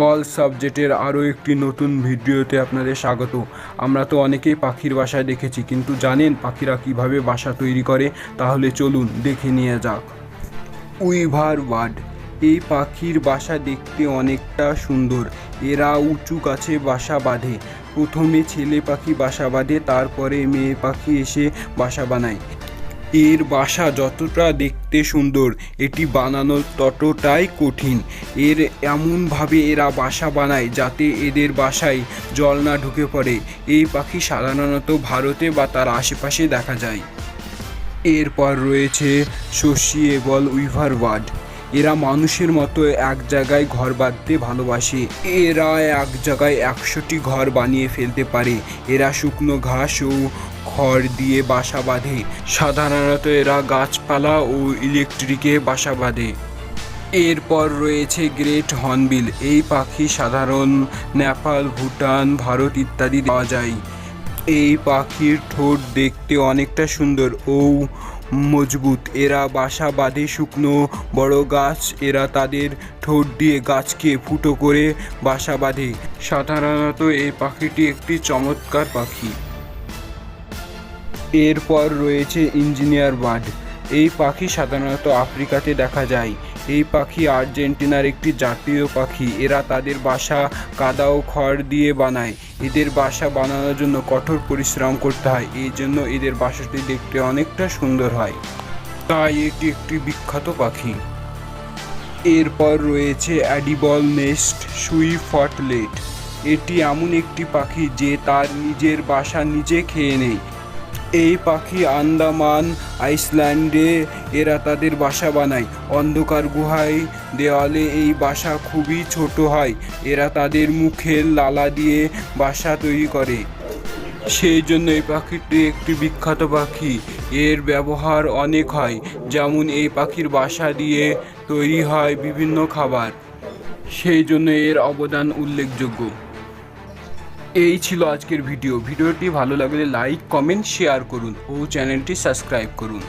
All সাবজেক্টের আরও একটি নতুন ভিডিওতে আপনাদের স্বাগত। আমরা তো অনেকেই পাখির বাসা দেখেছি, কিন্তু জানেন পাখিরা কিভাবে বাসা তৈরি করে? তাহলে চলুন দেখে নিয়ে যাক। উইভার বার্ড, এই পাখির বাসা দেখতে অনেকটা সুন্দর। এরা উঁচু গাছে বাসা বাঁধে। প্রথমে ছেলে পাখি বাসা বাঁধে, তারপরে মেয়ে পাখি এসে বাসা বানায়। এর বাসা যতটা দেখতে সুন্দর, এটি বানানো ততটাই কঠিন। এমনভাবে এরা বাসা বানায় যাতে এদের বাসায় জল না ঢুকে পড়ে। এই পাখি সাধারণত ভারতে বা তার আশেপাশে দেখা যায়। এরপর রয়েছে সোসিয়েবল উইভার বার্ড। এরা মানুষের মতো এক জায়গায় ঘর বাঁধতে ভালোবাসে। এরা এক জায়গায় 100টি ঘর বানিয়ে ফেলতে পারে। এরা শুকনো ঘাস ও খড় দিয়ে বাসা বাঁধে। সাধারণত এরা গাছপালা ও ইলেকট্রিকে বাসা বাঁধে। এরপর রয়েছে গ্রেট হর্নবিল। এই পাখি সাধারণ নেপাল, ভুটান, ভারত ইত্যাদি পাওয়া যায়। এই পাখির ঠোঁট দেখতে অনেকটা সুন্দর ও মজবুত। এরা বাসা বাঁধে শুকনো বড় গাছ। এরা তাদের ঠোঁট দিয়ে গাছকে ফুটো করে বাসা বাঁধে। সাধারণত এই পাখিটি একটি চমৎকার পাখি। এরপর রয়েছে ইঞ্জিনিয়ার বার্ড। এই পাখি সাধারণত আফ্রিকাতে দেখা যায়। এই পাখি আর্জেন্টিনার একটি জাতীয় পাখি। এরা তাদের বাসা কাদা ও খড় দিয়ে বানায়। এদের বাসা বানানোর জন্য কঠোর পরিশ্রম করতে হয়, এই জন্য এদের বাসাটি দেখতে অনেকটা সুন্দর হয়, তাই এটি একটি বিখ্যাত পাখি। এরপর রয়েছে অ্যাডিবল নেস্ট সুইফটলেট। এটি এমন একটি পাখি যে তার নিজের বাসা নিজে খেয়ে নেয়। এই পাখি আন্দামান আইল্যান্ডে এরা তাদের বাসা বানায়। অন্ধকার গুহায় দেওয়ালে এই বাসা খুবই ছোট হয়। এরা তাদের মুখের লালা দিয়ে বাসা তৈরি করে, সেই জন্য এই পাখিটি একটি বিখ্যাত পাখি। এর ব্যবহার অনেক হয়, যেমন এই পাখির বাসা দিয়ে তৈরি হয় বিভিন্ন খাবার, সেই জন্য এর অবদান উল্লেখযোগ্য। এই ছিল আজকের ভিডিওটি ভালো লাগলে লাইক, কমেন্ট, শেয়ার করুন ও চ্যানেলটি সাবস্ক্রাইব করুন।